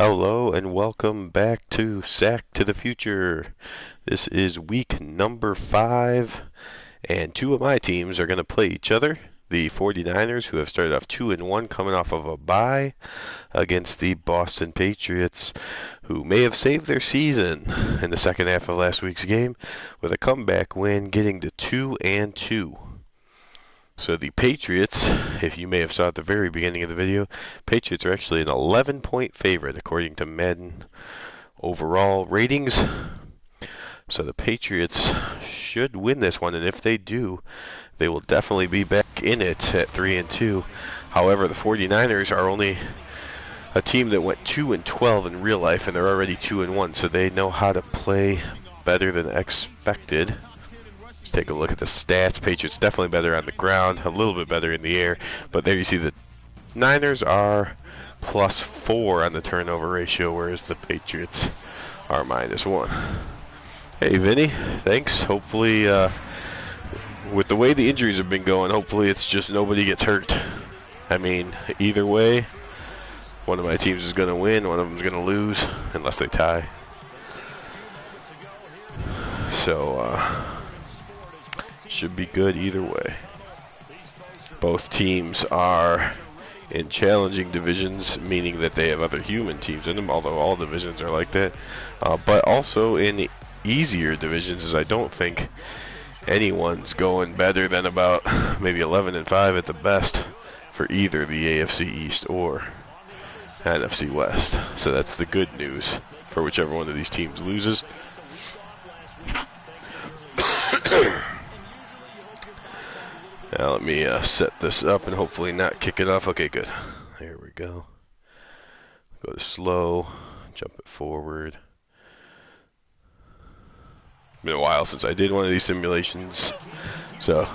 Hello and welcome back to Sack to the Future. This is week number 5, and two of my teams are going to play each other. The 49ers, who have started off 2-1 coming off of a bye, against the Boston Patriots, who may have saved their season in the second half of last week's game with a comeback win, getting to 2-2. So the Patriots, if you may have saw at the very beginning of the video, Patriots are actually an 11-point favorite according to Madden overall ratings. So the Patriots should win this one, and if they do, they will definitely be back in it at 3-2. However, the 49ers are only a team that went 2-12 in real life, and they're already 2-1, so they know how to play better than expected. Let's take a look at the stats. Patriots definitely better on the ground, a little bit better in the air, but there you see the Niners are +4 on the turnover ratio, whereas the Patriots are -1. Hey Vinny, thanks. Hopefully, with the way the injuries have been going, hopefully it's just nobody gets hurt. I mean, either way, one of my teams is going to win, one of them is going to lose, unless they tie. So, should be good either way. Both teams are in challenging divisions, meaning that they have other human teams in them, although all divisions are like that. But also in easier divisions, as I don't think anyone's going better than about maybe 11-5 at the best for either the AFC East or NFC West. So that's the good news for whichever one of these teams loses. Now let me set this up and hopefully not kick it off. Okay, good. There we go. Go to slow, jump it forward. It's been a while since I did one of these simulations. So,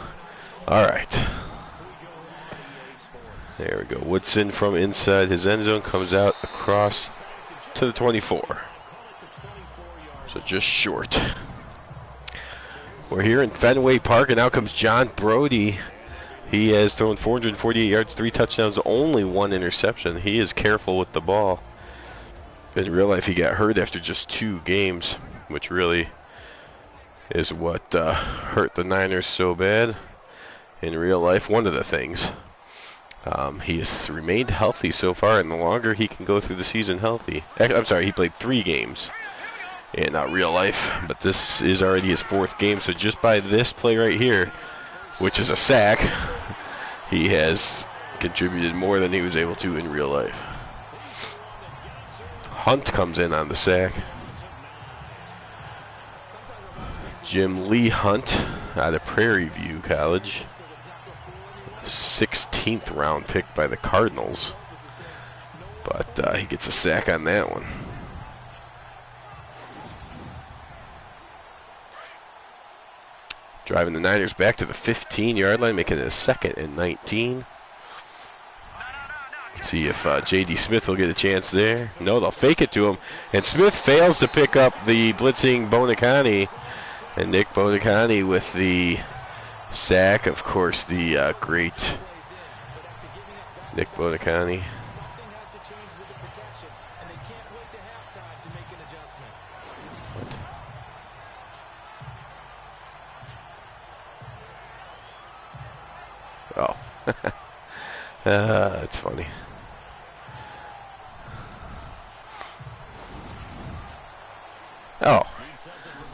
alright. There we go. Woodson from inside his end zone comes out across to the 24. So just short. We're here in Fenway Park, and out comes John Brody. He has thrown 448 yards, 3 touchdowns, only 1 interception. He is careful with the ball. In real life, he got hurt after just 2 games, which really is what hurt the Niners so bad. In real life, one of the things. He has remained healthy so far, and the longer he can go through the season healthy. I'm sorry, he played 3 games. In real life, but this is already his 4th game, so just by this play right here, which is a sack, he has contributed more than he was able to in real life. Hunt comes in on the sack. Jim Lee Hunt out of Prairie View College, 16th round pick by the Cardinals, but he gets a sack on that one. Driving the Niners back to the 15-yard line, making it a 2nd and 19. See if J.D. Smith will get a chance there. No, they'll fake it to him. And Smith fails to pick up the blitzing Bonacani. And Nick Bonacani with the sack. Of course, the great Nick Bonacani. Oh, that's funny. Oh,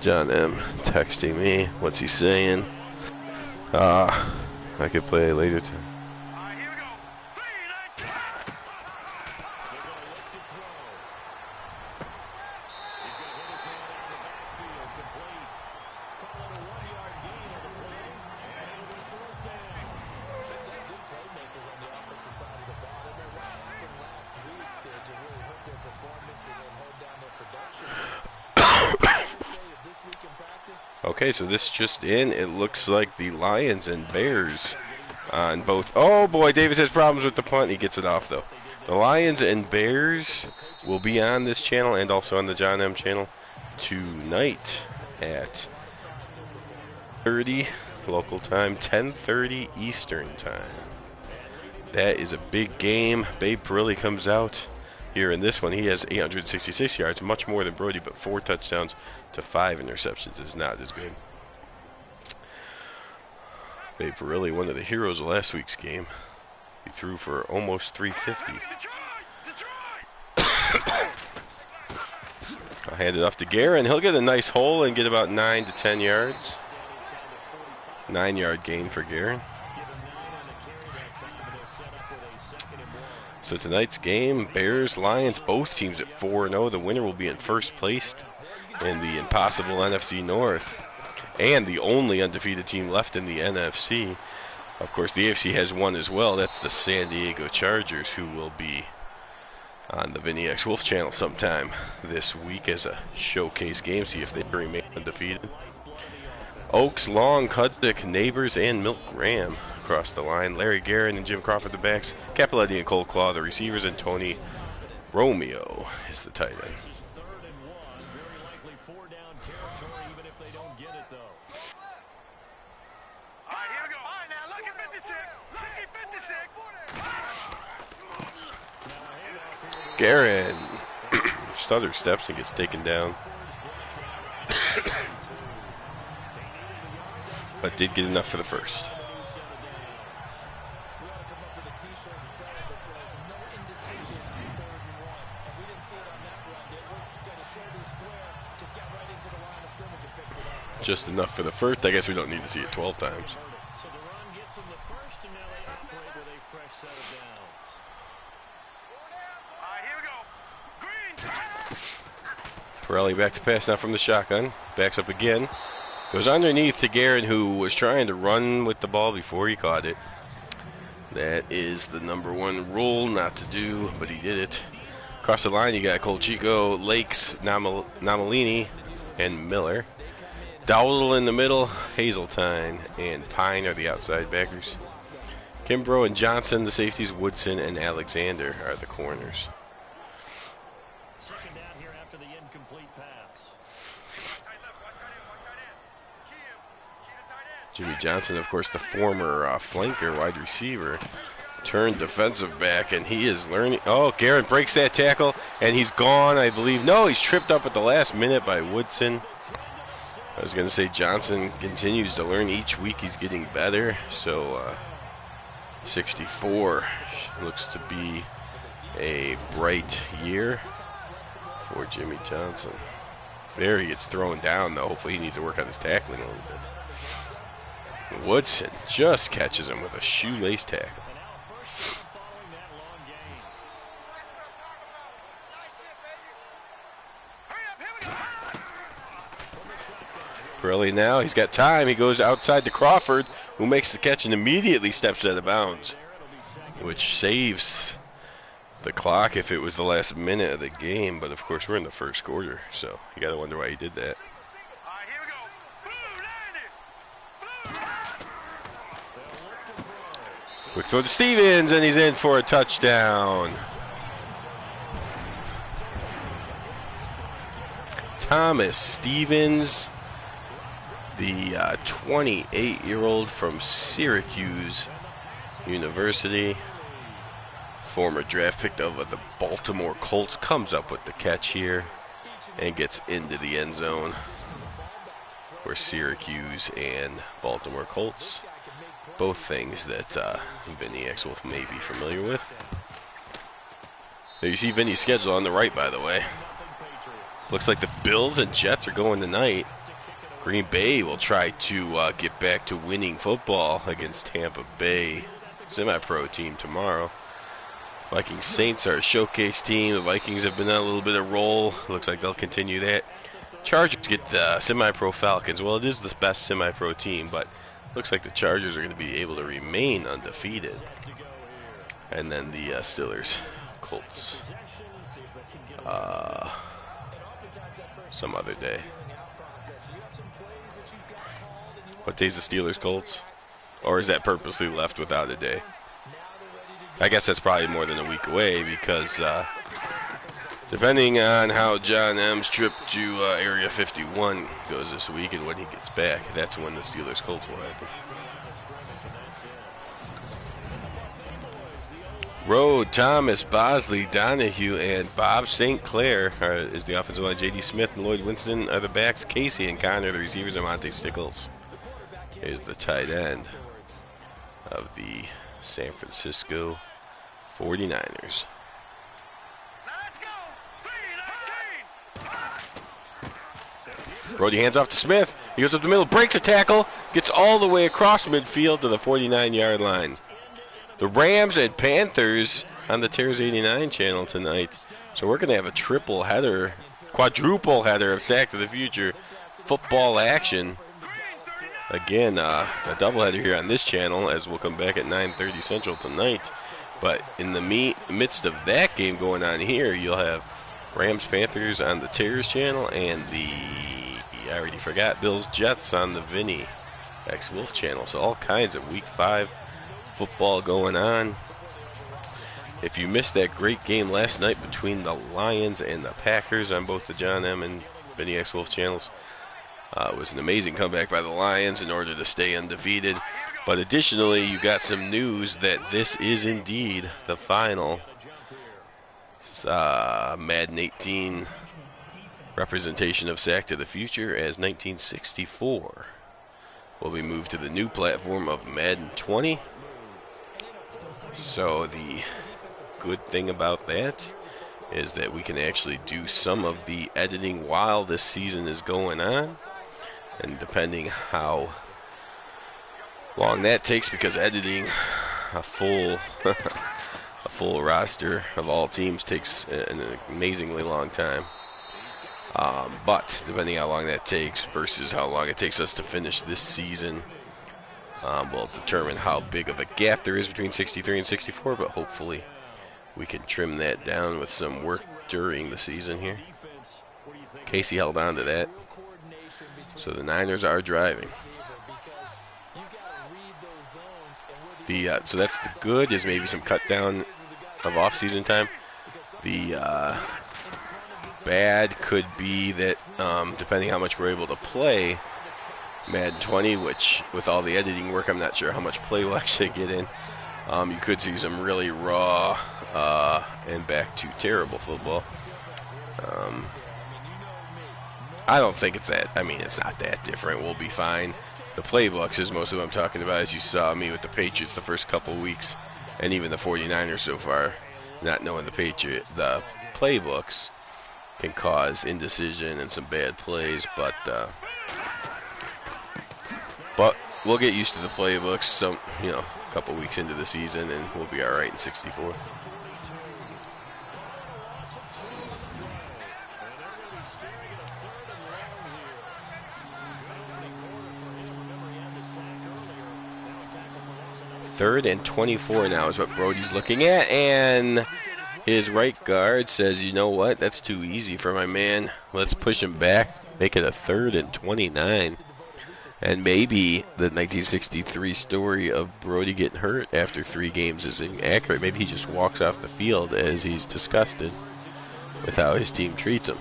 John M. texting me. What's he saying? I could play later too. Okay, so this just in. It looks like the Lions and Bears on both. Oh boy, Davis has problems with the punt. He gets it off though. The Lions and Bears will be on this channel and also on the John M channel tonight at 30 local time, 10:30 Eastern time. That is a big game. Babe Perilli comes out here in this one. He has 866 yards, much more than Brody, but 4 touchdowns to 5 interceptions is not as good. Babe Parilli, one of the heroes of last week's game. He threw for almost 350. I'll hand it off to Guerin. He'll get a nice hole and get about 9 to 10 yards. 9-yard gain for Guerin. So tonight's game, Bears, Lions, both teams at 4-0. The winner will be in first place in the impossible NFC North. And the only undefeated team left in the NFC. Of course, the AFC has one as well. That's the San Diego Chargers, who will be on the Vinny X Wolf channel sometime this week as a showcase game. See if they remain undefeated. Oaks, Long, Cuddick, Neighbors, and Milt Graham across the line. Larry Guerin and Jim Crawford the backs. Capiletti and Cole Claw the receivers, and Tony Romeo is the tight end. Guerin stutter steps and gets taken down. But did get enough for the first. Just enough for the first. I guess we don't need to see it 12 times. Pirelli back to pass now from the shotgun. Backs up again. Goes underneath to Guerin, who was trying to run with the ball before he caught it. That is the #1 rule not to do, but he did it. Across the line, you got Colchico, Lakes, Namalini, and Miller. Dowdle in the middle, Hazeltine, and Pine are the outside backers. Kimbrough and Johnson, the safeties. Woodson and Alexander are the corners. Jimmy Johnson, of course, the former flanker, wide receiver, turned defensive back, and he is learning. Oh, Guerin breaks that tackle, and he's gone, I believe. No, he's tripped up at the last minute by Woodson. I was going to say Johnson continues to learn each week. He's getting better. So 64 looks to be a bright year for Jimmy Johnson. There he gets thrown down, though. Hopefully he needs to work on his tackling a little bit. Woodson just catches him with a shoelace tackle. Pirelli now, he's got time. He goes outside to Crawford, who makes the catch and immediately steps out of bounds, which saves the clock if it was the last minute of the game. But, of course, we're in the first quarter, so you got to wonder why he did that. Quick throw to Stevens, and he's in for a touchdown. Thomas Stevens, the 28-year-old from Syracuse University, former draft pick of the Baltimore Colts, comes up with the catch here and gets into the end zone for Syracuse and Baltimore Colts. Both things that Vinny X Wolf may be familiar with. There you see Vinny's schedule on the right, by the way. Looks like the Bills and Jets are going tonight. Green Bay will try to get back to winning football against Tampa Bay, semi-pro team, tomorrow. Vikings Saints are a showcase team. The Vikings have been on a little bit of roll. Looks like they'll continue that. Chargers get the semi-pro Falcons. Well, it is the best semi-pro team, but looks like the Chargers are going to be able to remain undefeated. And then the Steelers, Colts, some other day. What day's the Steelers, Colts? Or is that purposely left without a day? I guess that's probably more than a week away, because depending on how John M's trip to Area 51 goes this week and when he gets back, that's when the Steelers Colts will happen. Road, Thomas, Bosley, Donahue, and Bob St. Clair is the offensive line. J.D. Smith and Lloyd Winston are the backs. Casey and Connor, the receivers, and Monte Stickles is the tight end of the San Francisco 49ers. Brody hands off to Smith. He goes up the middle, breaks a tackle, gets all the way across midfield to the 49-yard line. The Rams and Panthers on the Terrors 89 channel tonight. So we're going to have a triple header, quadruple header of Sack to the Future football action. Again, a doubleheader here on this channel as we'll come back at 9:30 Central tonight. But in the midst of that game going on here, you'll have Rams Panthers on the Terrors channel and I already forgot, Bills Jets on the Vinny X Wolf channel. So all kinds of Week 5 football going on. If you missed that great game last night between the Lions and the Packers on both the John M and Vinny X Wolf channels, it was an amazing comeback by the Lions in order to stay undefeated. But additionally, you got some news that this is indeed the final Madden 18 representation of Sack to the Future, as 1964 will be moved to the new platform of Madden 20. So the good thing about that is that we can actually do some of the editing while this season is going on, and depending how long that takes, because editing a full a full roster of all teams takes an amazingly long time. But depending how long that takes versus how long it takes us to finish this season, will determine how big of a gap there is between 63 and 64, but hopefully we can trim that down with some work during the season here. Casey held on to that. So the Niners are driving. So that's the good, is maybe some cut down of off-season time. The bad could be that depending how much we're able to play Madden 20, which with all the editing work, I'm not sure how much play we'll actually get in. You could see some really raw and back to terrible football. I don't think it's that. I mean, it's not that different. We'll be fine. The playbooks is most of what I'm talking about, as you saw me with the Patriots the first couple weeks, and even the 49ers so far, not knowing the playbooks can cause indecision and some bad plays, but we'll get used to the playbooks, a couple weeks into the season, and we'll be all right in 64. Third and 24 now is what Brody's looking at, and his right guard says, you know what, that's too easy for my man. Let's push him back, make it a 3rd and 29. And maybe the 1963 story of Brody getting hurt after 3 games is inaccurate. Maybe he just walks off the field as he's disgusted with how his team treats him.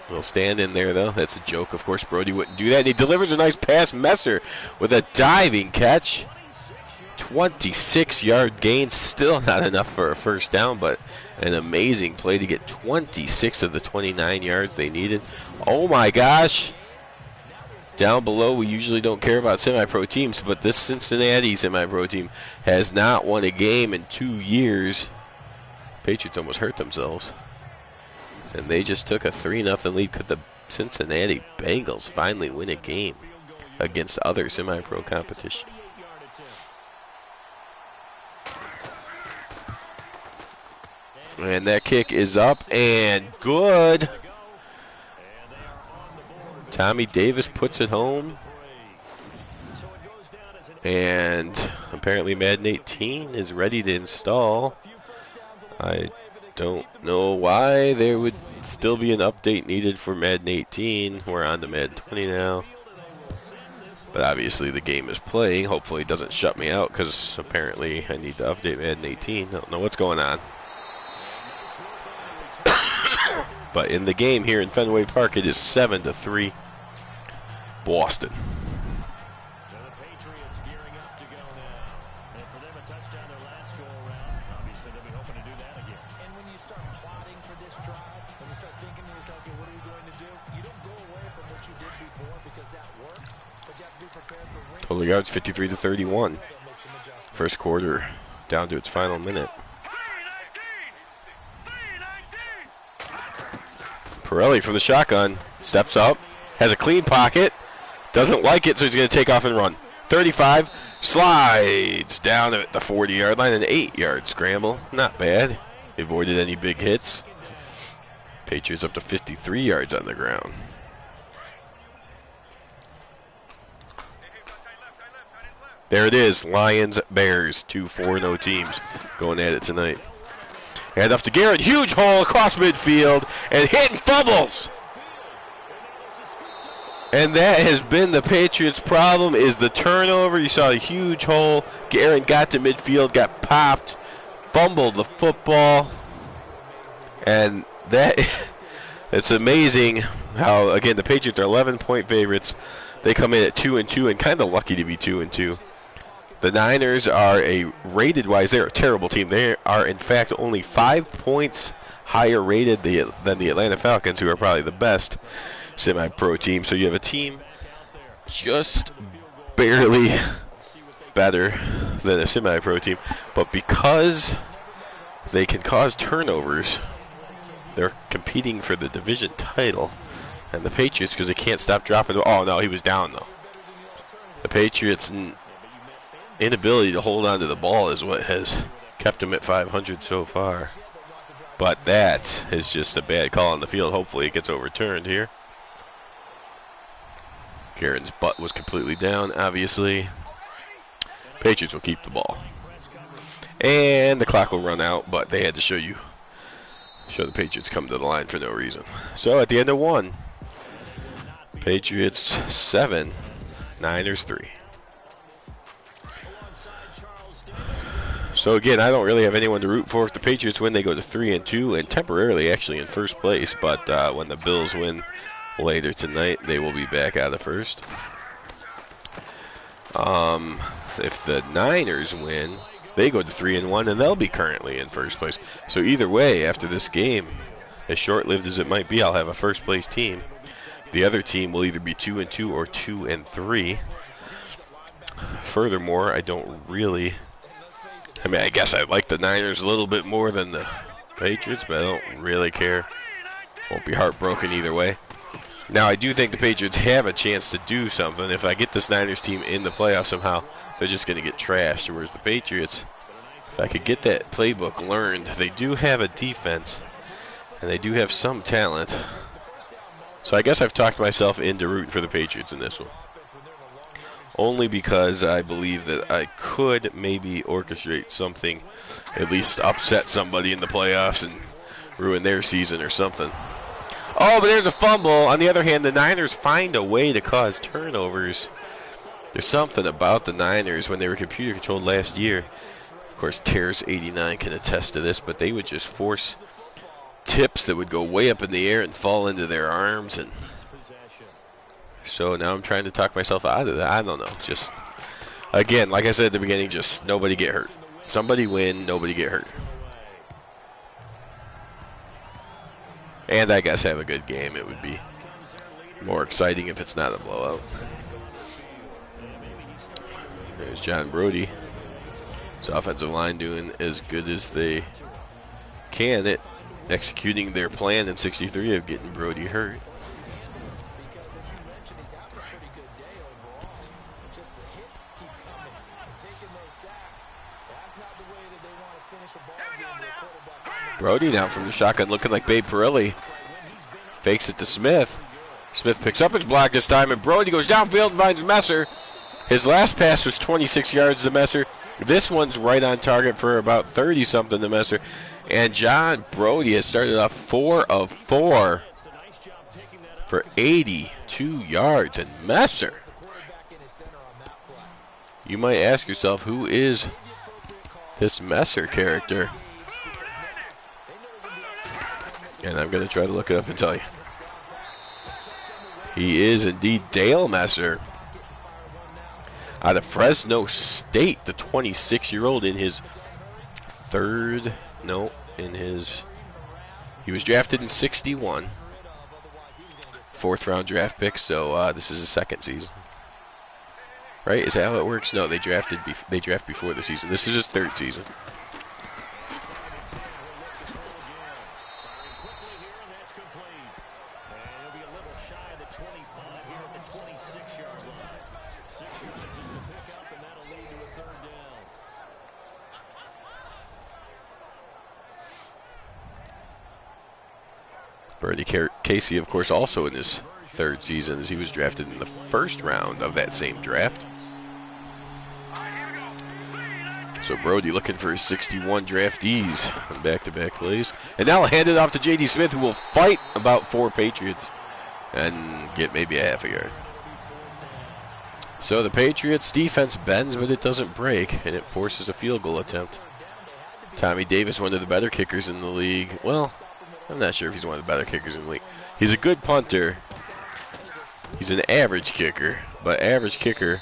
We'll stand in there, though. That's a joke. Of course, Brody wouldn't do that. And he delivers a nice pass. Messer with a diving catch. 26-yard gain. Still not enough for a first down, but an amazing play to get 26 of the 29 yards they needed. Oh, my gosh. Down below, we usually don't care about semi-pro teams, but this Cincinnati semi-pro team has not won a game in 2 years. Patriots almost hurt themselves. And they just took a 3-0 lead. Could the Cincinnati Bengals finally win a game against other semi-pro competition? And that kick is up and good. Tommy Davis puts it home. And apparently Madden 18 is ready to install. I don't know why there would still be an update needed for Madden 18. We're on to Madden 20 now. But obviously the game is playing. Hopefully it doesn't shut me out, because apparently I need to update Madden 18. I don't know what's going on. But in the game here in Fenway Park, it is 7-3 Boston. Total yards 53-31. First quarter down to its final minute. Pirelli from the shotgun steps up, has a clean pocket, doesn't like it, so he's going to take off and run. 35, slides down at the 40-yard line, an 8-yard scramble. Not bad. Avoided any big hits. Patriots up to 53 yards on the ground. There it is, Lions, Bears, 2 4-0 teams going at it tonight. Hand off to Garrett, huge hole across midfield, and hitting fumbles. And that has been the Patriots' problem, is the turnover. You saw a huge hole. Garrett got to midfield, got popped, fumbled the football. And that, it's amazing how, again, the Patriots are 11-point favorites. They come in at 2-2 and kind of lucky to be 2-2. The Niners are rated-wise, they're a terrible team. They are, in fact, only 5 points higher rated than the Atlanta Falcons, who are probably the best semi-pro team. So you have a team just barely better than a semi-pro team. But because they can cause turnovers, they're competing for the division title. And the Patriots, because they can't stop dropping. Oh, no, he was down, though. The Patriots' inability to hold on to the ball is what has kept them at 500 so far. But that is just a bad call on the field. Hopefully it gets overturned here. Karen's butt was completely down, obviously. Patriots will keep the ball. And the clock will run out, but they had to show the Patriots come to the line for no reason. So at the end of 1, Patriots 7, Niners 3. So again, I don't really have anyone to root for. If the Patriots win, they go to 3-2 and temporarily actually in first place. But when the Bills win later tonight, they will be back out of first. If the Niners win, they go to 3-1 and they'll be currently in first place. So either way, after this game, as short-lived as it might be, I'll have a first place team. The other team will either be 2-2 or 2-3. Furthermore, I guess I like the Niners a little bit more than the Patriots, but I don't really care. Won't be heartbroken either way. Now, I do think the Patriots have a chance to do something. If I get this Niners team in the playoffs somehow, they're just going to get trashed. Whereas the Patriots, if I could get that playbook learned, they do have a defense, and they do have some talent. So I guess I've talked myself into rooting for the Patriots in this one. Only because I believe that I could maybe orchestrate something, at least upset somebody in the playoffs and ruin their season or something. Oh, but there's a fumble. On the other hand, the Niners find a way to cause turnovers. There's something about the Niners when they were computer controlled last year. Of course, Terrace89 can attest to this, but they would just force tips that would go way up in the air and fall into their arms. And so now I'm trying to talk myself out of that. I don't know. Just, again, like I said at the beginning, just nobody get hurt. Somebody win, nobody get hurt. And I guess have a good game. It would be more exciting if it's not a blowout. There's John Brody. His offensive line doing as good as they can at executing their plan in 63 of getting Brody hurt. Brody now from the shotgun looking like Babe Pirelli. Fakes it to Smith. Smith picks up his block this time, and Brody goes downfield and finds Messer. His last pass was 26 yards to Messer. This one's right on target for about 30-something to Messer. And John Brody has started off 4 of 4 for 82 yards. And Messer, you might ask yourself, who is this Messer character? And I'm going to try to look it up and tell you. He is indeed Dale Messer. Out of Fresno State, the 26-year-old in his third, no, in his, he was drafted in 61. Fourth round draft pick, so this is his second season. Right? Is that how it works? No, they draft before the season. This is his third season. Bernie Casey, of course, also in his third season, as he was drafted in the first round of that same draft. So Brody looking for his 61 draftees on back-to-back plays. And now I'll hand it off to J.D. Smith, who will fight about 4 Patriots and get maybe a half a yard. So the Patriots' defense bends, but it doesn't break, and it forces a field goal attempt. Tommy Davis, one of the better kickers in the league. Well, I'm not sure if he's one of the better kickers in the league. He's a good punter. He's an average kicker, but average kicker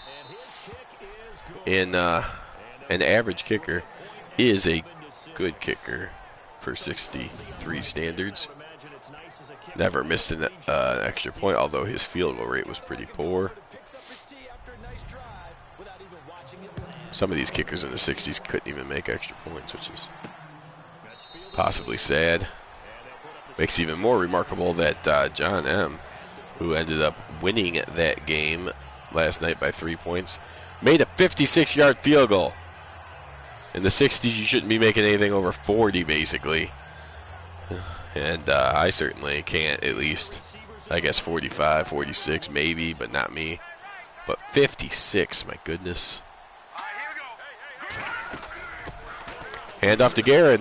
in an average kicker is a good kicker for 63 standards. Never missed an extra point, although his field goal rate was pretty poor. Some of these kickers in the 60s couldn't even make extra points, which is possibly sad. Makes it even more remarkable that John M., who ended up winning that game last night by 3 points, made a 56-yard field goal. In the 60s, you shouldn't be making anything over 40, basically. And I certainly can't, at least, I guess 45, 46 maybe, but not me. But 56, my goodness. Hand off to Garrett.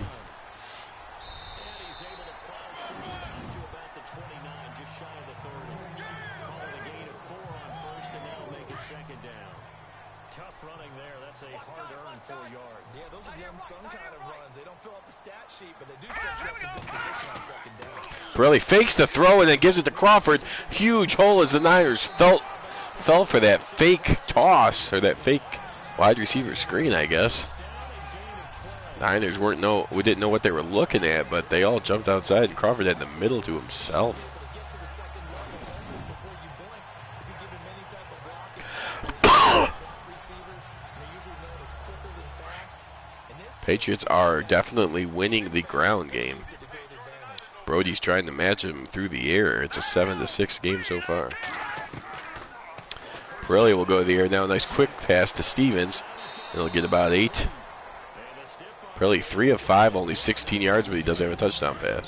Pirelli fakes the throw and then gives it to Crawford. Huge hole as the Niners fell for that fake toss, or that fake wide receiver screen, I guess. Niners we didn't know what they were looking at, but they all jumped outside, and Crawford had the middle to himself. Patriots are definitely winning the ground game. Brody's trying to match him through the air. It's a 7-6 game so far. Pirelli will go to the air now. Nice quick pass to Stevens. And he'll get about 8. Pirelli 3 of 5, only 16 yards, but he does have a touchdown pass.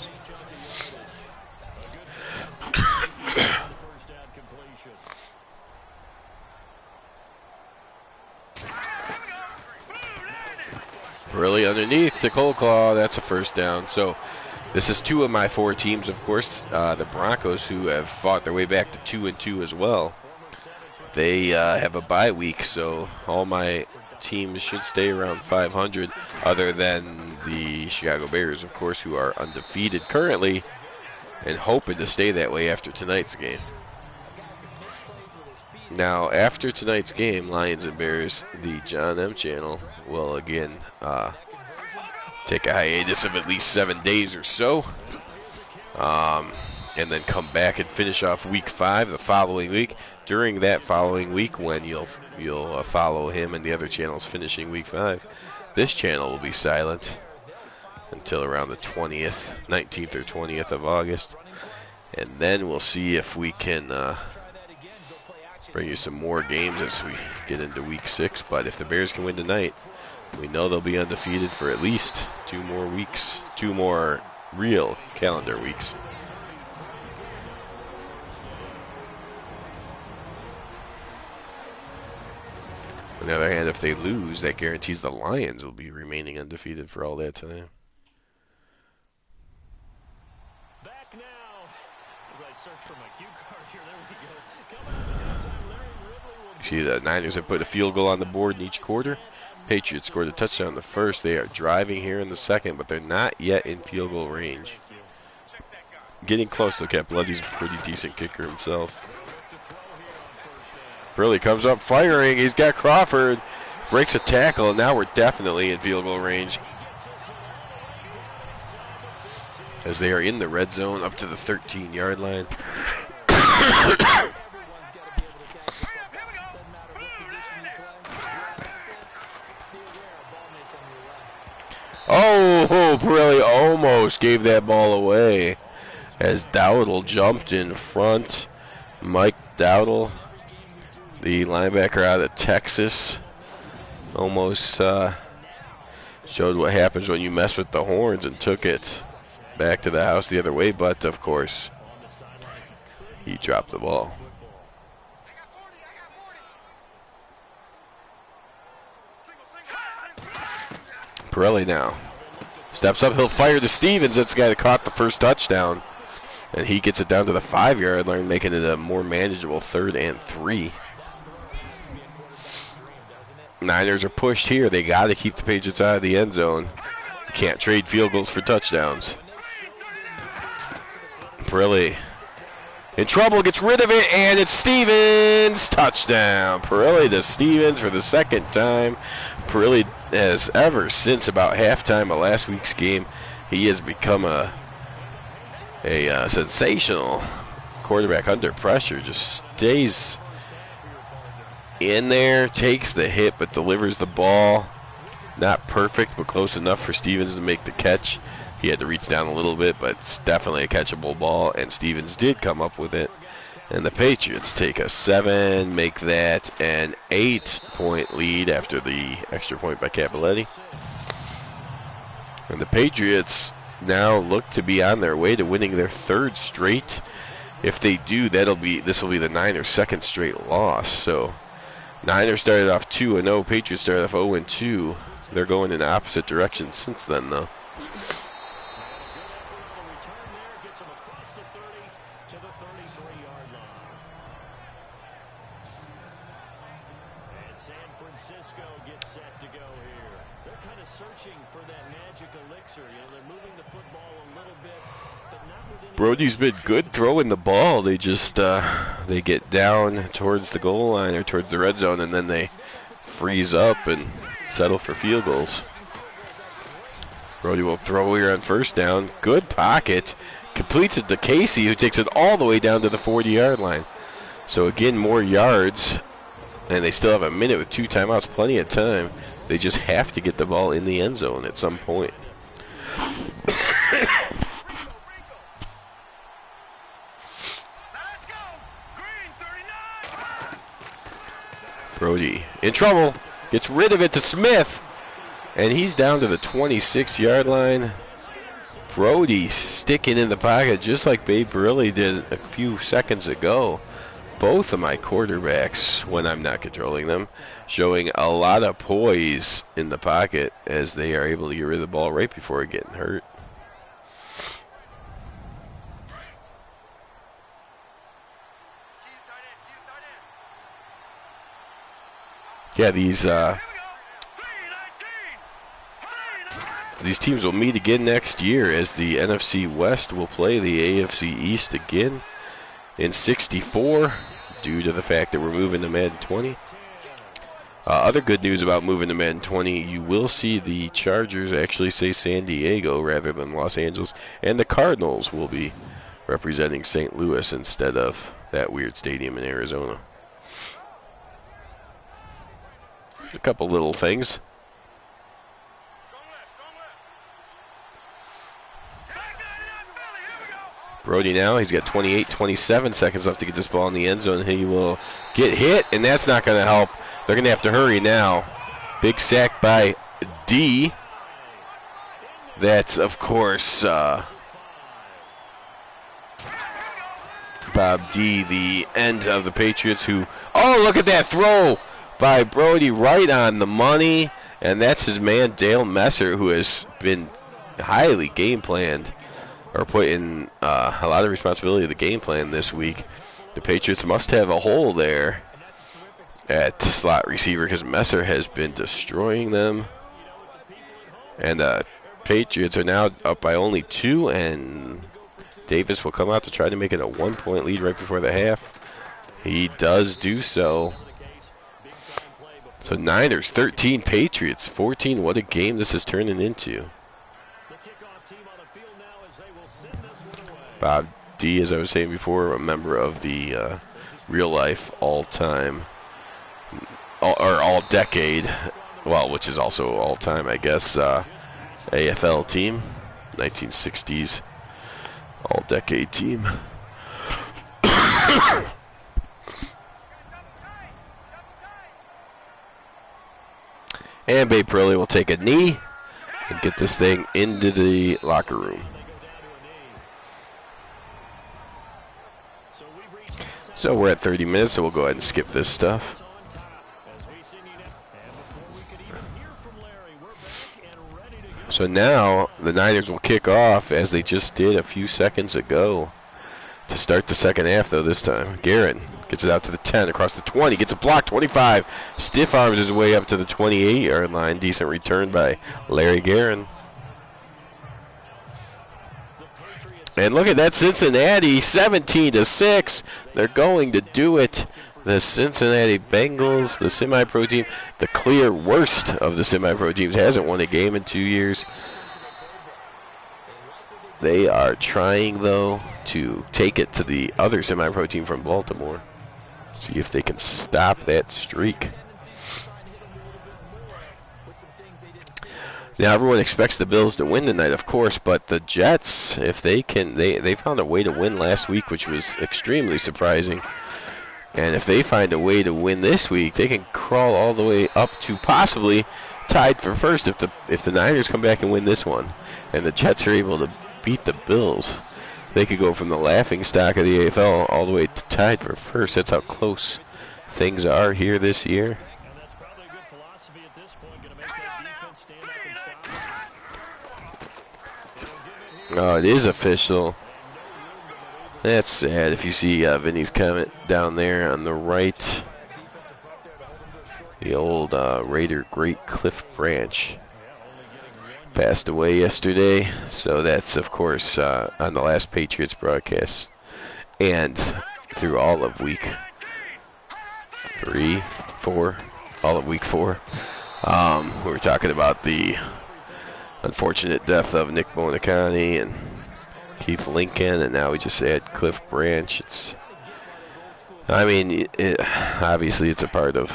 Pirelli underneath to Cold Claw. That's a first down. So this is 2 of my 4 teams, of course. The Broncos, who have fought their way back to 2-2 as well. They have a bye week, so all my teams should stay around 500, other than the Chicago Bears, of course, who are undefeated currently and hoping to stay that way after tonight's game. Now, after tonight's game, Lions and Bears, the John M. channel will again take a hiatus of at least 7 days or so, and then come back and finish off Week 5 the following week. During that following week, when you'll follow him and the other channels finishing Week 5, this channel will be silent until around the 19th or 20th of August, and then we'll see if we can bring you some more games as we get into Week 6. But if the Bears can win tonight, we know they'll be undefeated for at least 2 more weeks, 2 more real calendar weeks. On the other hand, if they lose, that guarantees the Lions will be remaining undefeated for all that time. Back now, as I search for my cue card here, there we go. See, the Niners have put a field goal on the board in each quarter. Patriots scored a touchdown in the first. They are driving here in the second, but they're not yet in field goal range. Getting close, though. Capelletti's a pretty decent kicker himself. Burley comes up firing. He's got Crawford. Breaks a tackle, and now we're definitely in field goal range. As they are in the red zone up to the 13-yard line. Oh, Pirelli almost gave that ball away as Dowdle jumped in front. Mike Dowdle, the linebacker out of Texas, almost showed what happens when you mess with the horns and took it back to the house the other way, but of course, he dropped the ball. Pirelli now steps up. He'll fire to Stevens. That's the guy that caught the first touchdown. And he gets it down to the 5-yard line, making it a more manageable 3rd and 3. Niners are pushed here. They got to keep the Patriots out of the end zone. You can't trade field goals for touchdowns. Pirelli in trouble, gets rid of it, and it's Stevens. Touchdown. Pirelli to Stevens for the 2nd time. Pirelli has, ever since about halftime of last week's game, he has become a sensational quarterback under pressure. Just stays in there, takes the hit, but delivers the ball. Not perfect, but close enough for Stevens to make the catch. He had to reach down a little bit, but it's definitely a catchable ball, and Stevens did come up with it. And the Patriots take a 7, make that an 8-point lead after the extra point by Cappelletti. And the Patriots now look to be on their way to winning their 3rd straight. If they do, this will be the Niners' 2nd straight loss. So Niners started off 2-0, Patriots started off 0-2. They're going in the opposite direction since then, though. Brody's been good throwing the ball. They just they get down towards the goal line or towards the red zone, and then they freeze up and settle for field goals. Brody will throw here on 1st down. Good pocket. Completes it to Casey, who takes it all the way down to the 40-yard line. So again, more yards, and they still have a minute with 2 timeouts, plenty of time. They just have to get the ball in the end zone at some point. Brody in trouble, gets rid of it to Smith, and he's down to the 26-yard line. Brody sticking in the pocket just like Babe Pirelli did a few seconds ago. Both of my quarterbacks, when I'm not controlling them, showing a lot of poise in the pocket as they are able to get rid of the ball right before getting hurt. Yeah, these teams will meet again next year as the NFC West will play the AFC East again in 64 due to the fact that we're moving to Madden 20. Other good news about moving to Madden 20, you will see the Chargers actually say San Diego rather than Los Angeles, and the Cardinals will be representing St. Louis instead of that weird stadium in Arizona. A couple little things. Brody now, he's got 27 seconds left to get this ball in the end zone. He will get hit, and that's not going to help. They're going to have to hurry now. Big sack by D. That's, of course, Bob D, the end of the Patriots, who, oh, look at that throw by Brody right on the money, and that's his man Dale Messer, who has been highly game planned or put in a lot of responsibility of the game plan this week. The Patriots must have a hole there at slot receiver because Messer has been destroying them, and the Patriots are now up by only 2, and Davis will come out to try to make it a 1-point lead right before the half. He does do so. So Niners 13, Patriots 14. What a game this is turning into. Bob D, as I was saying before, a member of the real life all-time, all-decade, well, which is also all-time, I guess, AFL team, 1960s all-decade team. And Babe Perilli will take a knee and get this thing into the locker room. So we're at 30 minutes, so we'll go ahead and skip this stuff. So now the Niners will kick off as they just did a few seconds ago to start the second half, though, this time. Garrett gets it out to the 10, across the 20, gets a block, 25. Stiff arms his way up to the 28-yard line. Decent return by Larry Guerin. And look at that, Cincinnati, 17-6. They're going to do it. The Cincinnati Bengals, the semi-pro team, the clear worst of the semi-pro teams, hasn't won a game in 2 years. They are trying, though, to take it to the other semi-pro team from Baltimore. See if they can stop that streak. Now, everyone expects the Bills to win tonight, of course, but the Jets, if they can, they found a way to win last week, which was extremely surprising. And if they find a way to win this week, they can crawl all the way up to possibly tied for first if the Niners come back and win this one. And the Jets are able to beat the Bills. They could go from the laughing stock of the AFL all the way to tied for first. That's how close things are here this year. Oh, it is official. That's sad. If you see Vinny's comment down there on the right, the old Raider great Cliff Branch passed away yesterday. So that's, of course, on the last Patriots broadcast and through all of week 3, 4, all of week 4. We were talking about the unfortunate death of Nick Bonacani and Keith Lincoln, and now we just add Cliff Branch. Obviously it's a part of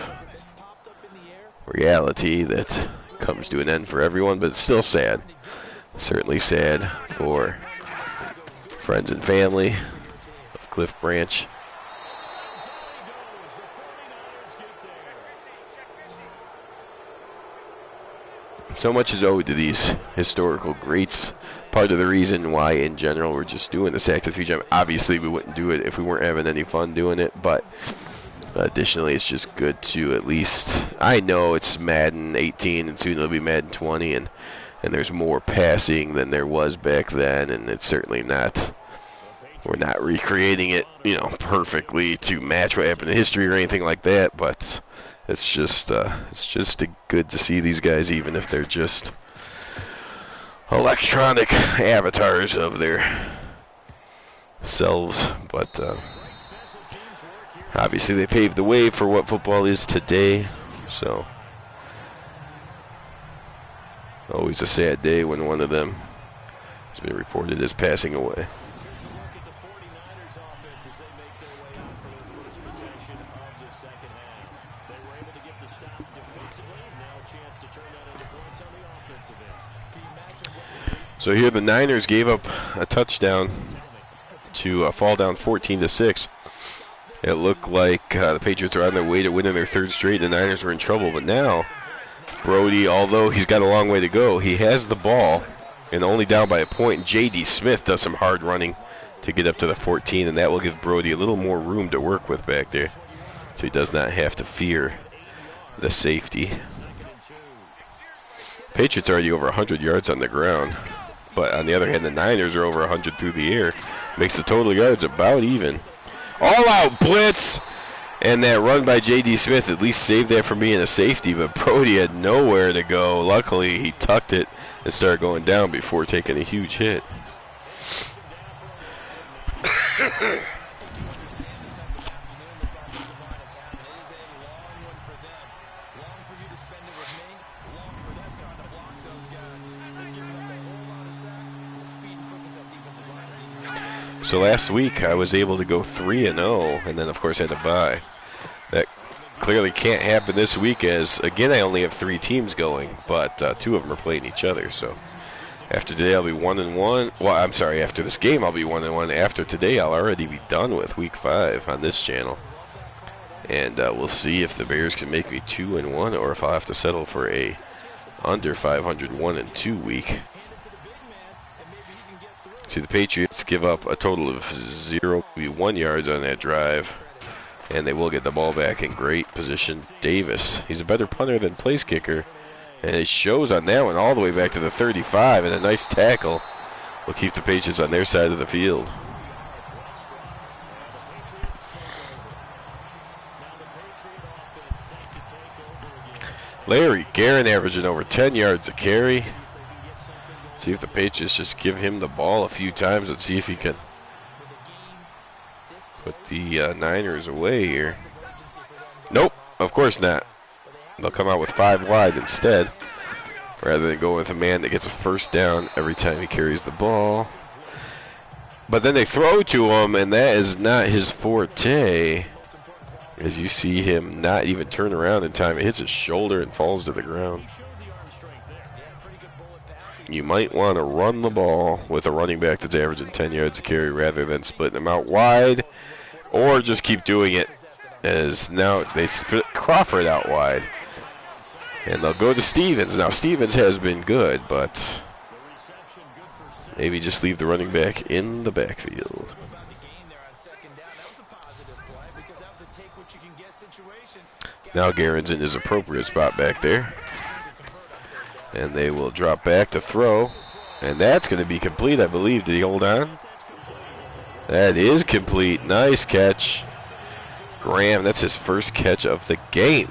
reality that comes to an end for everyone, but it's still sad. Certainly sad for friends and family of Cliff Branch. So much is owed to these historical greats. Part of the reason why, in general, we're just doing this Act of Future. Obviously, we wouldn't do it if we weren't having any fun doing it, but additionally, it's just good to at least, I know it's Madden 18 and soon it'll be Madden 20, and there's more passing than there was back then, and it's certainly not, we're not recreating it, perfectly to match what happened in history or anything like that, but it's just good to see these guys, even if they're just electronic avatars of their selves. But obviously they paved the way for what football is today. So always a sad day when one of them has been reported as passing away. So here the Niners gave up a touchdown to fall down 14-6. It looked like the Patriots are on their way to winning their third straight. The Niners were in trouble, but now Brody, although he's got a long way to go, he has the ball and only down by a point. J.D. Smith does some hard running to get up to the 14, and that will give Brody a little more room to work with back there, so he does not have to fear the safety. Patriots are already over 100 yards on the ground. But on the other hand, the Niners are over 100 through the air. Makes the total yards about even. All-out blitz! And that run by J.D. Smith at least saved that from being a safety, but Brody had nowhere to go. Luckily, he tucked it and started going down before taking a huge hit. So last week I was able to go 3-0, and then of course had to bye. That clearly can't happen this week, as again I only have 3 teams going, but 2 of them are playing each other. So after today I'll be 1-1. Well, I'm sorry. After this game I'll be 1-1. After today I'll already be done with week 5 on this channel, and we'll see if the Bears can make me 2-1, or if I'll have to settle for a under 500 1-2 week. See, the Patriots give up a total of 0.1 yards on that drive, and they will get the ball back in great position. Davis, he's a better punter than place kicker, and it shows on that one all the way back to the 35, and a nice tackle will keep the Patriots on their side of the field. Larry Guerin averaging over 10 yards a carry. See if the Patriots just give him the ball a few times and see if he can put the Niners away here. Nope, of course not. They'll come out with 5 wide instead, rather than go with a man that gets a first down every time he carries the ball. But then they throw to him, and that is not his forte, as you see him not even turn around in time. It hits his shoulder and falls to the ground. You might want to run the ball with a running back that's averaging 10 yards a carry rather than splitting them out wide, or just keep doing it, as now they split Crawford out wide. And they'll go to Stevens. Now, Stevens has been good, but maybe just leave the running back in the backfield. Now Guerin's in his appropriate spot back there. And they will drop back to throw. And that's going to be complete, I believe. Did he hold on? That is complete. Nice catch. Graham, that's his first catch of the game.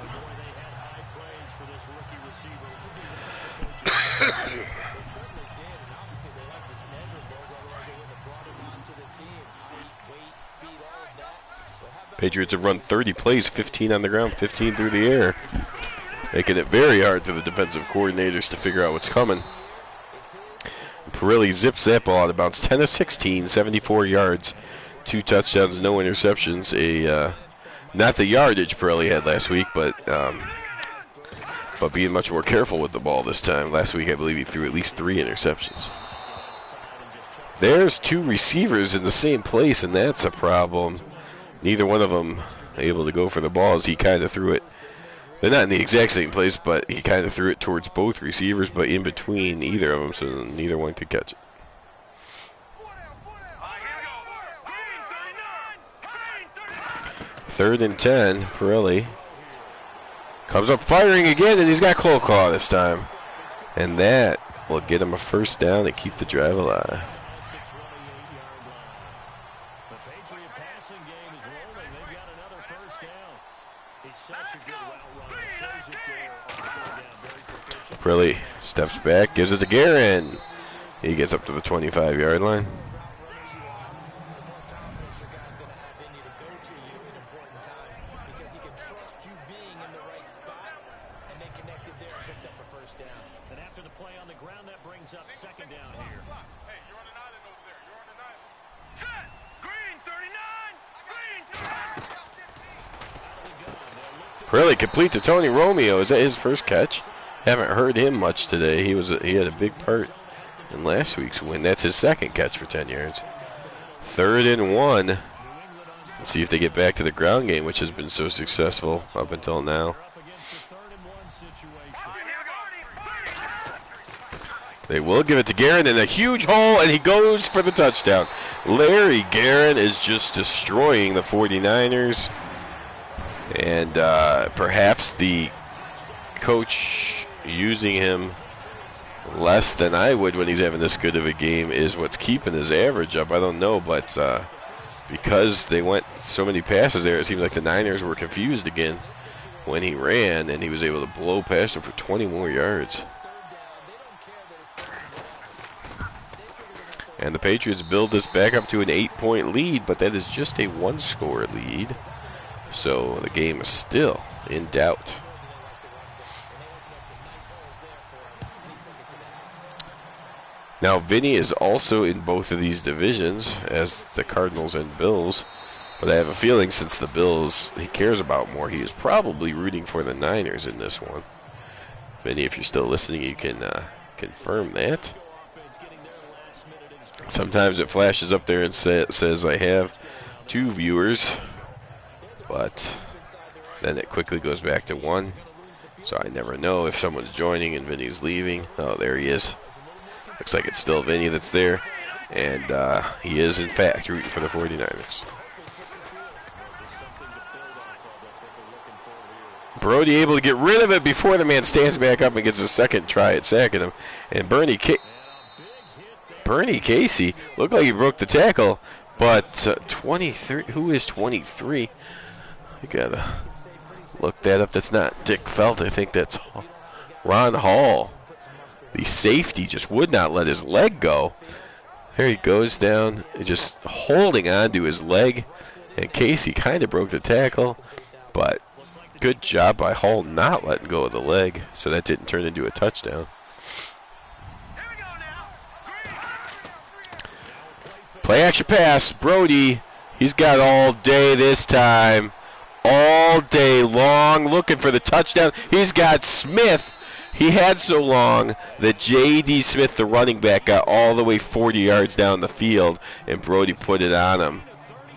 Patriots have run 30 plays, 15 on the ground, 15 through the air, making it very hard for the defensive coordinators to figure out what's coming. Pirelli zips that ball out of bounds. 10 of 16, 74 yards, 2 touchdowns, no interceptions. Not the yardage Pirelli had last week, but being much more careful with the ball this time. Last week, I believe he threw at least 3 interceptions. There's 2 receivers in the same place, and that's a problem. Neither one of them able to go for the ball, as he kind of threw it. They're not in the exact same place, but he kind of threw it towards both receivers, but in between either of them, so neither one could catch it. Third and 10, Pirelli comes up firing again, and he's got Cold Claw this time. And that will get him a first down and keep the drive alive. Pirelli steps back, gives it to Guerin. He gets up to the 25-yard line. Pirelli complete to Tony Romeo. Is that his first catch? Haven't heard him much today. He had a big part in last week's win. That's his second catch for 10 yards. 3rd and 1. Let's see if they get back to the ground game, which has been so successful up until now. They will give it to Guerin in a huge hole, and he goes for the touchdown. Larry Guerin is just destroying the 49ers. And perhaps the coach using him less than I would when he's having this good of a game is what's keeping his average up. I don't know, but because they went so many passes there, it seems like the Niners were confused again when he ran, and he was able to blow past him for 20 more yards. And the Patriots build this back up to an 8-point lead, but that is just a 1-score lead. So the game is still in doubt. Now, Vinny is also in both of these divisions as the Cardinals and Bills. But I have a feeling since the Bills he cares about more, he is probably rooting for the Niners in this one. Vinny, if you're still listening, you can confirm that. Sometimes it flashes up there and says I have 2 viewers, but then it quickly goes back to 1. So I never know if someone's joining and Vinny's leaving. Oh, there he is. Looks like it's still Vinny that's there. And he is, in fact, rooting for the 49ers. Brody able to get rid of it before the man stands back up and gets a second try at sacking him. And Bernie Casey looked like he broke the tackle, but 23. Who is 23? You gotta look that up. That's not Dick Felt. I think that's Ron Hall. The safety just would not let his leg go. There he goes down, just holding on to his leg. And Casey kind of broke the tackle, but good job by Hall not letting go of the leg, so that didn't turn into a touchdown. Play action pass. Brody, he's got all day this time. All day long looking for the touchdown. He's got Smith. He had so long that J.D. Smith, the running back, got all the way 40 yards down the field, and Brody put it on him.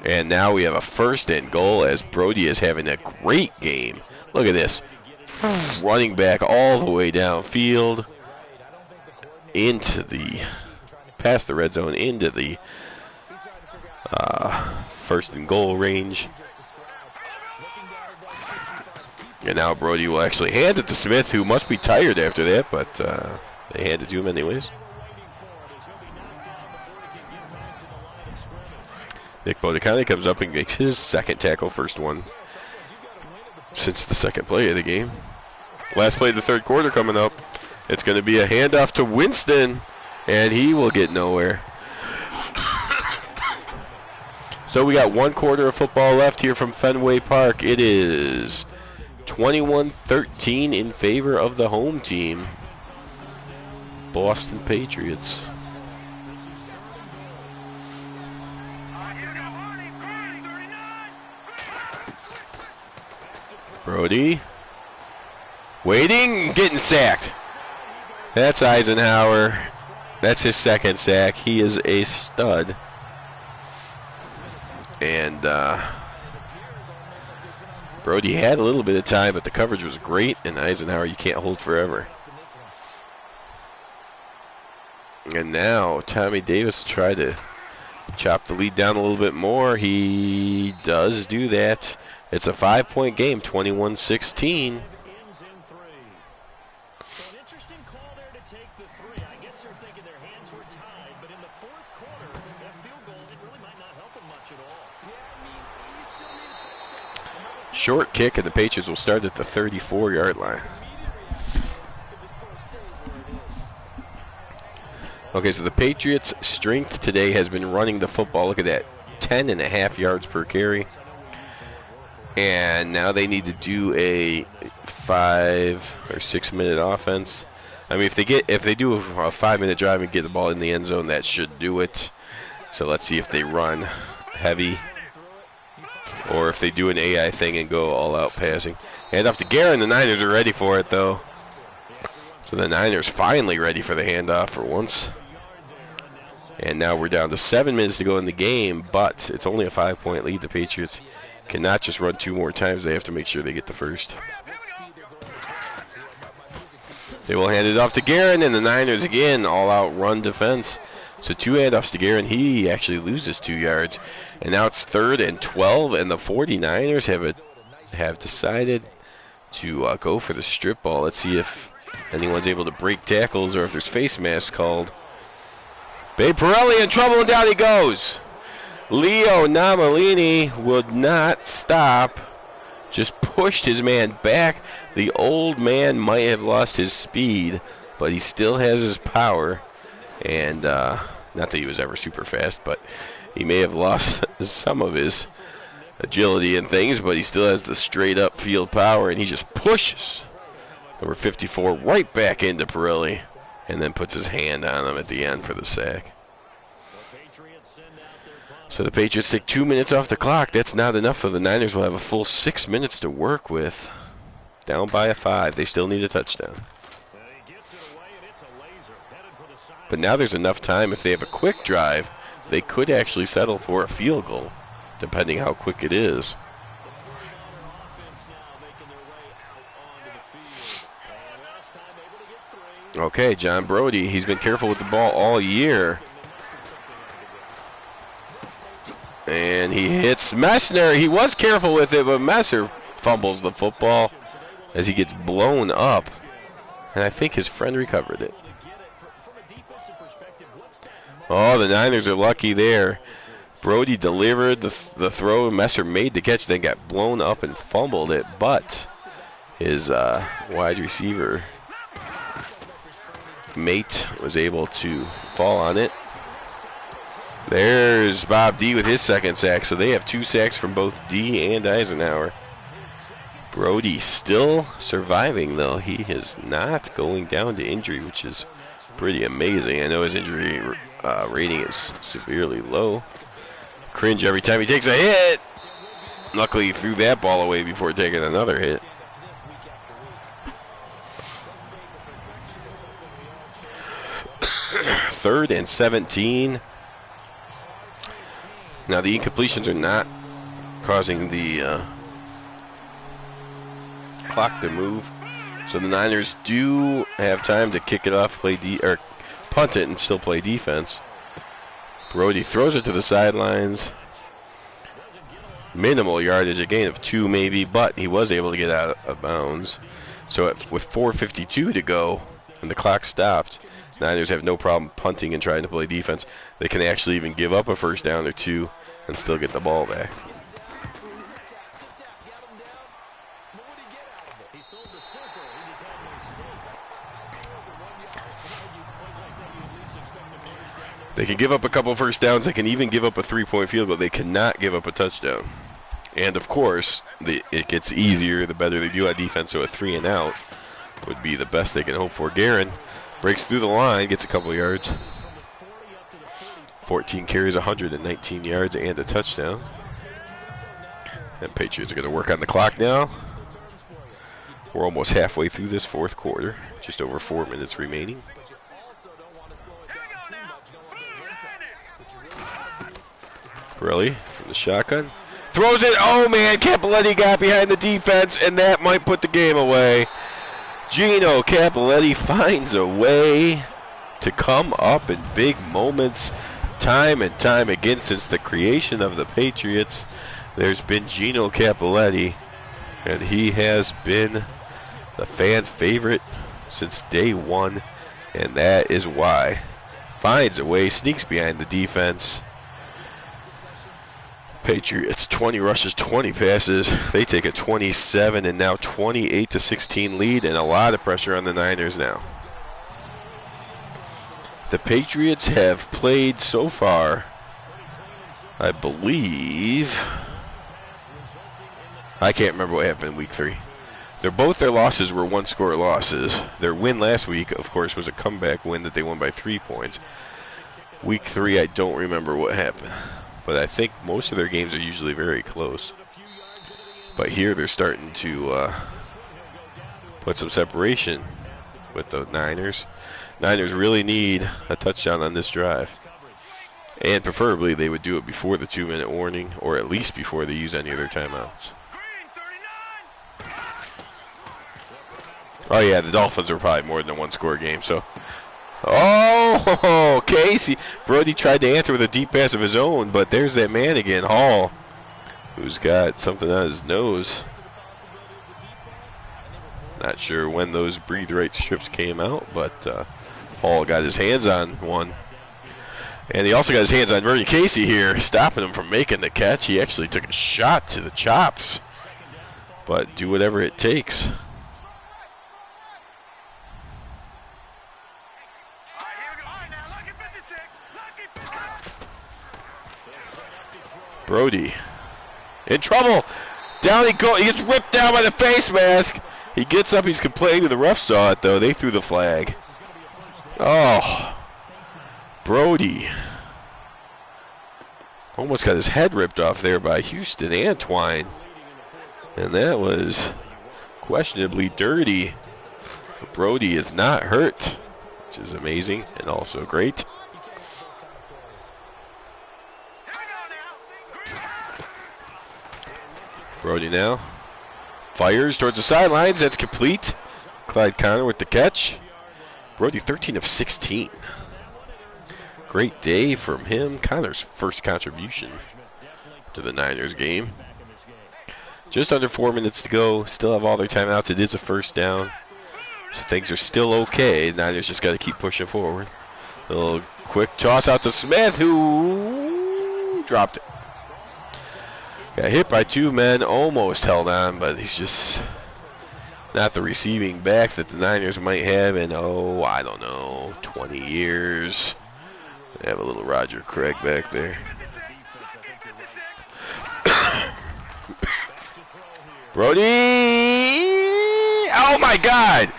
And now we have a 1st and goal as Brody is having a great game. Look at this. Running back all the way downfield past the red zone into the 1st and goal range. And now Brody will actually hand it to Smith, who must be tired after that, but they hand it to him anyways. Nick Bodicani comes up and makes his 2nd tackle, first one since the 2nd play of the game. Last play of the 3rd quarter coming up. It's going to be a handoff to Winston, and he will get nowhere. So we got 1 quarter of football left here from Fenway Park. It is 21-13 in favor of the home team, Boston Patriots. Brody waiting, getting sacked. That's Eisenhower. That's his 2nd sack. He is a stud. And Brody had a little bit of time, but the coverage was great, and Eisenhower you can't hold forever. And now Tommy Davis will try to chop the lead down a little bit more. He does do that. It's a 5-point game, 21-16. Short kick, and the Patriots will start at the 34-yard line. Okay, so the Patriots' strength today has been running the football. Look at that, 10.5 yards per carry. And now they need to do a 5 or 6 minute offense. I mean, if they do a 5-minute drive and get the ball in the end zone, that should do it. So let's see if they run heavy, or if they do an AI thing and go all-out passing. Hand off to Guerin. The Niners are ready for it, though. So the Niners finally ready for the handoff for once. And now we're down to 7 minutes to go in the game, but it's only a 5-point lead. The Patriots cannot just run 2 more times. They have to make sure they get the first. They will hand it off to Guerin, and the Niners again all-out run defense. So 2 handoffs to Guerin. He actually loses 2 yards. And now it's 3rd and 12, and the 49ers have decided to go for the strip ball. Let's see if anyone's able to break tackles or if there's face masks called. Babe Pirelli in trouble, and down he goes. Leo Namalini would not stop. Just pushed his man back. The old man might have lost his speed, but he still has his power. And not that he was ever super fast, but he may have lost some of his agility and things, but he still has the straight-up field power, and he just pushes number 54 right back into Pirelli. and then puts his hand on him at the end for the sack. So the Patriots take 2 minutes off the clock. That's not enough, so the Niners will have a full 6 minutes to work with. Down by a 5. They still need a touchdown. But now there's enough time. If they have a quick drive, they could actually settle for a field goal, depending how quick it is. Okay, John Brody, he's been careful with the ball all year. And he hits Messner. He was careful with it, but Messer fumbles the football as he gets blown up. And I think his friend recovered it. Oh, the Niners are lucky there. Brody delivered the throw. Messer made the catch, then got blown up and fumbled it. But his wide receiver mate was able to fall on it. There's Bob D with his second sack, so they have 2 sacks from both D and Eisenhower. Brody still surviving, though. He is not going down to injury, which is pretty amazing. I know his injury rating is severely low. Cringe every time he takes a hit. Luckily, he threw that ball away before taking another hit. Third and 17. Now the incompletions are not causing the clock to move, so the Niners do have time to kick it off, or punt it, and still play defense. Brody throws it to the sidelines. Minimal yardage, a gain of 2 maybe, but he was able to get out of bounds. So with 4:52 to go, and the clock stopped, Niners have no problem punting and trying to play defense. They can actually even give up a first down or 2 and still get the ball back. They can give up a couple first downs. They can even give up a 3-point field goal. They cannot give up a touchdown. And, of course, it gets easier the better they do on defense, so a 3 and out would be the best they can hope for. Guerin breaks through the line, gets a couple yards. 14 carries, 119 yards, and a touchdown. And Patriots are going to work on the clock now. We're almost halfway through this fourth quarter. Just over 4 minutes remaining. Pirelli from the shotgun. Throws it. Oh, man. Cappelletti got behind the defense, and that might put the game away. Gino Cappelletti finds a way to come up in big moments time and time again since the creation of the Patriots. There's been Gino Cappelletti, and he has been the fan favorite since day one, and that is why. Finds a way, sneaks behind the defense. Patriots 20 rushes, 20 passes. They take a 27 and now 28-16 lead, and a lot of pressure on the Niners now. The Patriots have played so far, I believe, I can't remember what happened in week 3. Both their losses were one-score losses. Their win last week, of course, was a comeback win that they won by 3 points. Week 3, I don't remember what happened. But I think most of their games are usually very close. But here they're starting to put some separation with the Niners. Niners really need a touchdown on this drive. And preferably they would do it before the 2-minute warning, or at least before they use any of their timeouts. Oh yeah, the Dolphins are probably more than a one-score game, so. Oh, Casey. Brody tried to answer with a deep pass of his own, but there's that man again, Hall, who's got something on his nose. Not sure when those breathe right strips came out, but Hall got his hands on one. And he also got his hands on Bernie Casey here, stopping him from making the catch. He actually took a shot to the chops, but do whatever it takes. Brody in trouble. Down he goes. He gets ripped down by the face mask. He gets up. He's complaining. The ref saw it, though. They threw the flag. Oh, Brody. Almost got his head ripped off there by Houston Antwine. And that was questionably dirty. But Brody is not hurt, which is amazing and also great. Brody now fires towards the sidelines. That's complete. Clyde Connor with the catch. Brody 13 of 16. Great day from him. Connor's first contribution to the Niners game. Just under 4 minutes to go. Still have all their timeouts. It is a first down. So things are still okay. Niners just got to keep pushing forward. A little quick toss out to Smith, who dropped it. Got hit by two men, almost held on, but he's just not the receiving back that the Niners might have in, I don't know, 20 years. They have a little Roger Craig back there. Brody! Oh my God!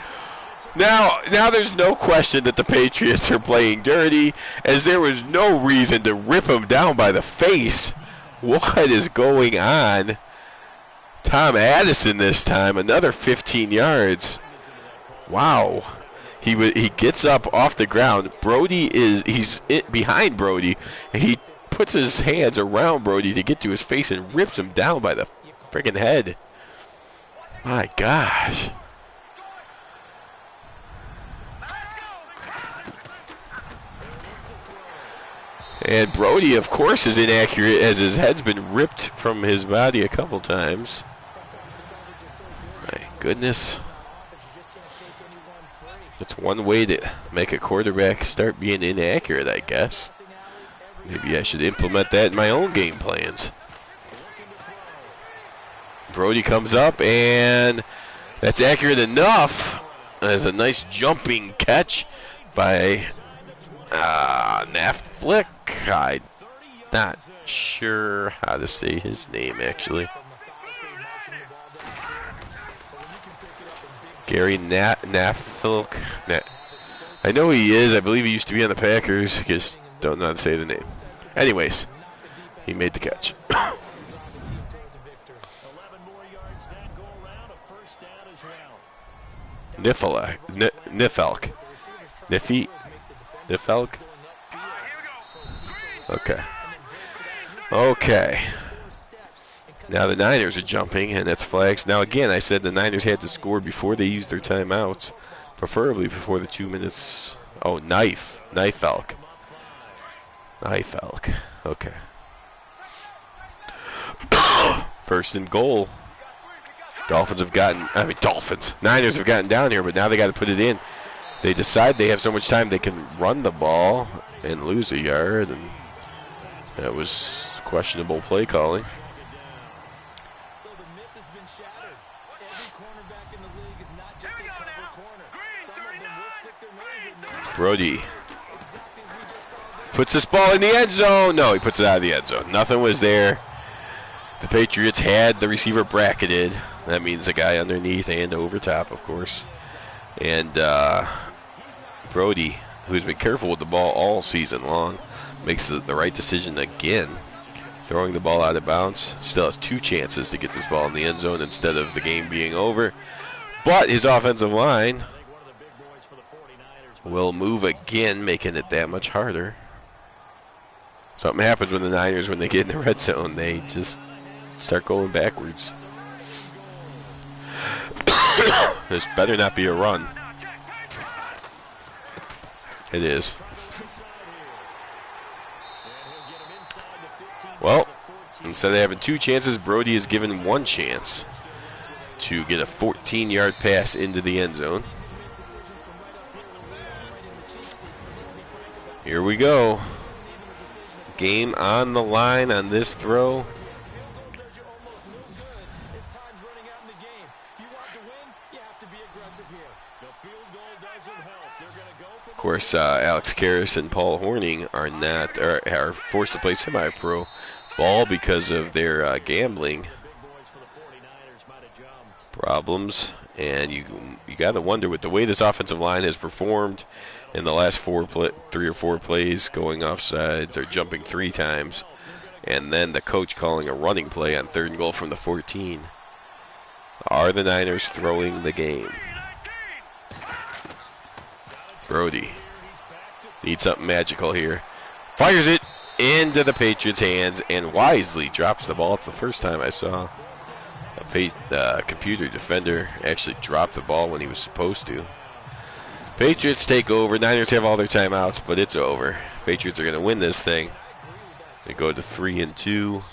Now there's no question that the Patriots are playing dirty, as there was no reason to rip him down by the face. What is going on? Tom Addison this time, another 15 yards. Wow. He gets up off the ground. He's behind Brody, and he puts his hands around Brody to get to his face and rips him down by the freaking head. My gosh. And Brody, of course, is inaccurate as his head's been ripped from his body a couple times. My goodness. That's one way to make a quarterback start being inaccurate, I guess. Maybe I should implement that in my own game plans. Brody comes up, and that's accurate enough. That's a nice jumping catch by Naflick. I'm not sure how to say his name, actually. Gary Naflick. I know he is. I believe he used to be on the Packers. Just don't know how to say the name. Anyways, he made the catch. Nifelk. Okay. Now the Niners are jumping, and that's flags. Now again, I said the Niners had to score before they used their timeouts, preferably before the 2 minutes. Oh, Nifelk. Okay. First and goal. Niners have gotten down here, but now they got to put it in. They decide they have so much time they can run the ball and lose a yard, and that was questionable play calling. Brody puts this ball in the end zone. No, he puts it out of the end zone. Nothing was there. The Patriots had the receiver bracketed. That means a guy underneath and over top, of course. And Brody, who's been careful with the ball all season long, makes the right decision again. Throwing the ball out of bounds. Still has two chances to get this ball in the end zone instead of the game being over. But his offensive line will move again, making it that much harder. Something happens when the Niners, when they get in the red zone, they just start going backwards. This better not be a run. It is. Well, instead of having two chances, Brody is given one chance to get a 14-yard pass into the end zone. Here we go. Game on the line on this throw. Of course, Alex Karras and Paul Horning are forced to play semi-pro ball because of their gambling problems. And you got to wonder, with the way this offensive line has performed in the last 3 or 4 plays going offsides or jumping 3 times, and then the coach calling a running play on 3rd and goal from the 14. Are the Niners throwing the game? Brody needs something magical here. Fires it into the Patriots' hands and wisely drops the ball. It's the first time I saw a computer defender actually drop the ball when he was supposed to. Patriots take over. Niners have all their timeouts, but it's over. Patriots are going to win this thing. They go to 3-2.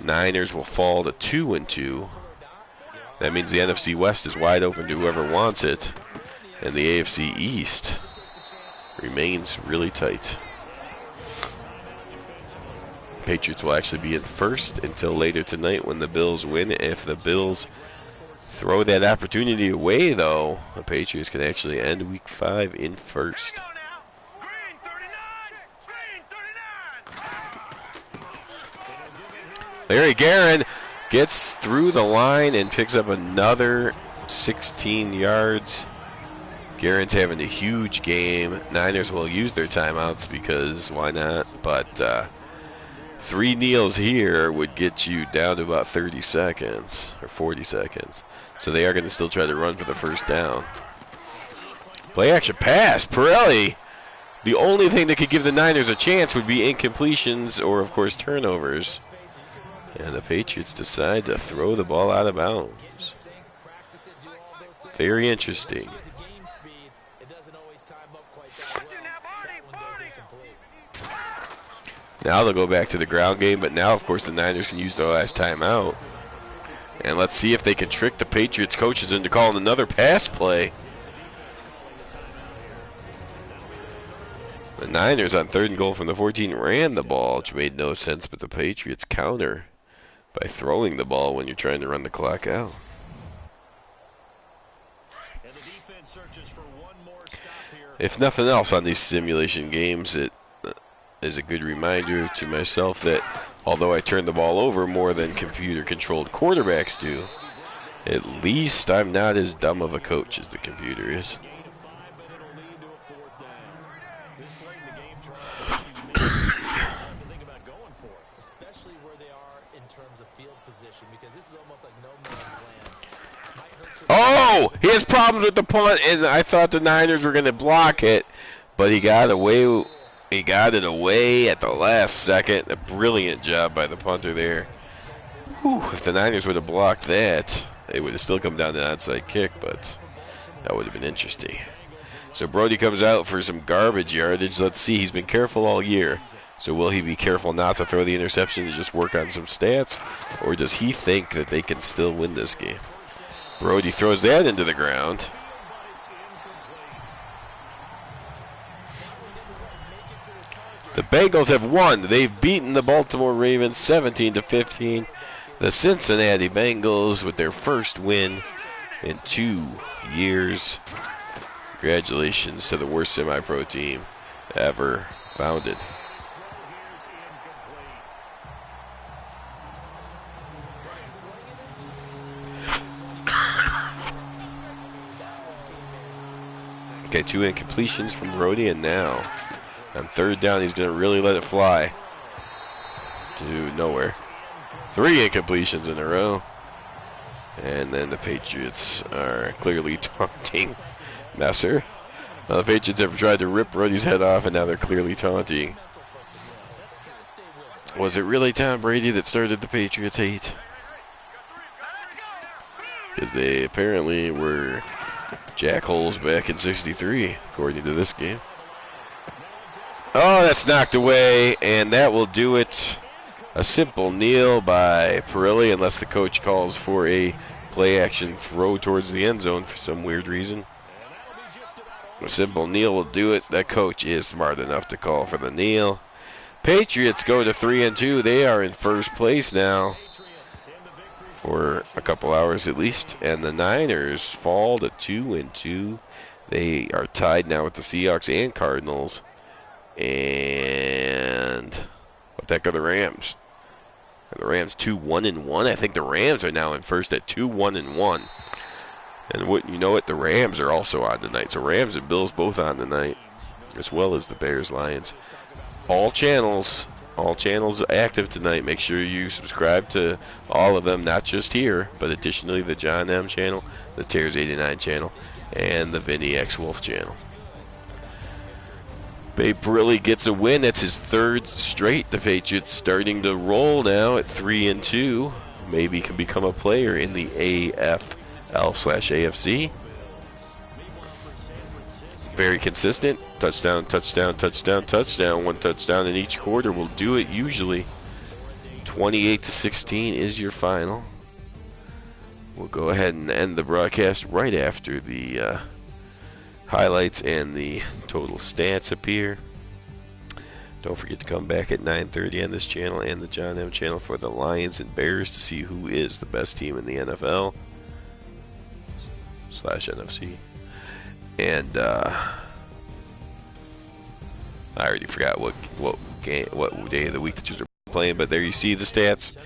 Niners will fall to 2-2. That means the NFC West is wide open to whoever wants it, and the AFC East remains really tight. Patriots will actually be in first until later tonight when the Bills win. If the Bills throw that opportunity away, though, the Patriots can actually end Week 5 in first. Larry Guerin gets through the line and picks up another 16 yards. Guerin's having a huge game. Niners will use their timeouts because why not? But 3 kneels here would get you down to about 30 seconds or 40 seconds. So they are going to still try to run for the first down. Play action pass. Pirelli. The only thing that could give the Niners a chance would be incompletions or, of course, turnovers. And the Patriots decide to throw the ball out of bounds. Very interesting. Now they'll go back to the ground game, but now, of course, the Niners can use their last timeout. And let's see if they can trick the Patriots coaches into calling another pass play. The Niners on 3rd and goal from the 14 ran the ball, which made no sense, but the Patriots counter by throwing the ball when you're trying to run the clock out. If nothing else on these simulation games, it is a good reminder to myself that although I turn the ball over more than computer-controlled quarterbacks do, at least I'm not as dumb of a coach as the computer is. Oh, he has problems with the punt, and I thought the Niners were going to block it, but he got away. He got it away at the last second. A brilliant job by the punter there. Whew, if the Niners would have blocked that, it would have still come down to an onside kick, but that would have been interesting. So Brody comes out for some garbage yardage. Let's see, he's been careful all year. So will he be careful not to throw the interception and just work on some stats? Or does he think that they can still win this game? Brody throws that into the ground. The Bengals have won. They've beaten the Baltimore Ravens 17-15. The Cincinnati Bengals with their first win in 2 years. Congratulations to the worst semi-pro team ever founded. Okay, 2 incompletions from Brody, and now on 3rd down, he's going to really let it fly to nowhere. 3 incompletions in a row. And then the Patriots are clearly taunting Messer. Now the Patriots have tried to rip Brody's head off, and now they're clearly taunting. Was it really Tom Brady that started the Patriots hate? Because they apparently were jackholes back in '63, according to this game. Oh, that's knocked away, and that will do it. A simple kneel by Pirelli, unless the coach calls for a play-action throw towards the end zone for some weird reason. A simple kneel will do it. That coach is smart enough to call for the kneel. Patriots go to 3-2. They are in first place now for a couple hours at least, and the Niners fall to 2-2. They are tied now with the Seahawks and Cardinals. And what the heck are the Rams? Are the Rams 2-1-1? I think the Rams are now in first at 2-1-1. And what you know what, the Rams are also on tonight. So Rams and Bills both on tonight, as well as the Bears Lions. All channels active tonight. Make sure you subscribe to all of them, not just here, but additionally the John M channel, the Tears 89 channel, and the Vinny X Wolf channel. Babe Brilli gets a win. That's his third straight. The Patriots starting to roll now at 3-2. Maybe can become a player in the AFL/AFC. Very consistent. Touchdown, touchdown, touchdown, touchdown. One touchdown in each quarter will do it usually. 28-16 is your final. We'll go ahead and end the broadcast right after the highlights and the total stats appear. Don't forget to come back at 9:30 on this channel and the John M channel for the Lions and Bears to see who is the best team in the NFL/NFC. And I already forgot what day of the week the Chiefs are playing, but there you see the stats.